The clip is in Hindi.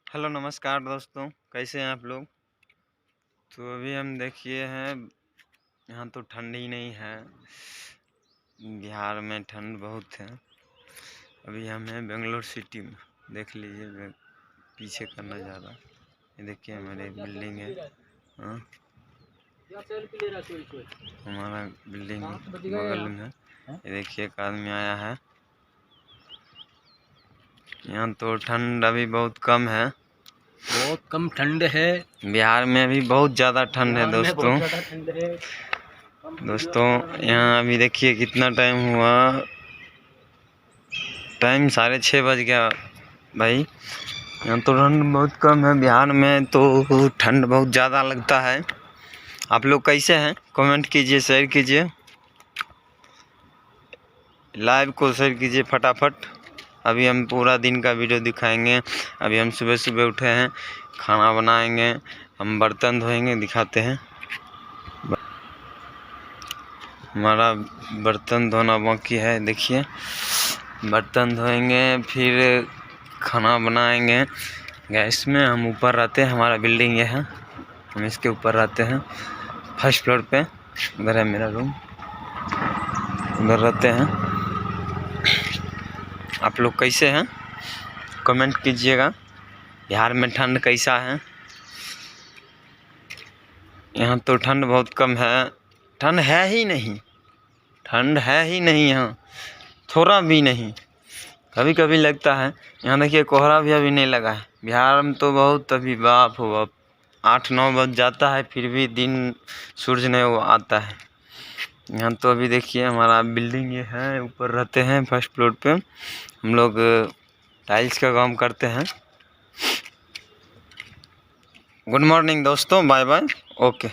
हेलो नमस्कार दोस्तों, कैसे हैं आप लोग। तो अभी हम देखिए हैं, यहाँ तो ठंड ही नहीं है। बिहार में ठंड बहुत है। अभी हम हैं बेंगलोर सिटी में। देख लीजिए पीछे का नज़ारा। ये देखिए हमारे एक बिल्डिंग है। हाँ, हमारा बिल्डिंग बगल में है। ये देखिए एक आदमी आया है। यहाँ तो ठंड अभी बहुत कम है। बहुत कम ठंड है। बिहार में अभी बहुत ज़्यादा ठंड है दोस्तों। यहाँ अभी देखिए कितना टाइम हुआ। टाइम 6:30 बज गया भाई। यहाँ तो ठंड बहुत कम है। बिहार में तो ठंड बहुत ज़्यादा लगता है। आप लोग कैसे हैं कमेंट कीजिए, शेयर कीजिए, लाइव को शेयर कीजिए फटाफट। अभी हम पूरा दिन का वीडियो दिखाएंगे। अभी हम सुबह सुबह उठे हैं, खाना बनाएंगे, हम बर्तन धोएंगे, दिखाते हैं। हमारा बर्तन धोना बाकी है। देखिए बर्तन धोएंगे, फिर खाना बनाएंगे। गैस में हम ऊपर रहते हैं, हमारा बिल्डिंग ये है, हम इसके ऊपर रहते हैं फर्स्ट फ्लोर पे। उधर है मेरा रूम, उधर रहते हैं। आप लोग कैसे हैं कमेंट कीजिएगा। बिहार में ठंड कैसा है। यहाँ तो ठंड बहुत कम है। ठंड है ही नहीं, ठंड है ही नहीं यहाँ, थोड़ा भी नहीं। कभी कभी लगता है। यहाँ देखिए कोहरा भी अभी नहीं लगा है। बिहार में तो बहुत अभी बाप हो बाप 8-9 बज जाता है, फिर भी दिन सूरज नहीं वो आता है। यहाँ तो अभी देखिए हमारा बिल्डिंग ये है, ऊपर रहते हैं फर्स्ट फ्लोर पे। हम लोग टाइल्स का काम करते हैं। गुड मॉर्निंग दोस्तों, बाय बाय, ओके।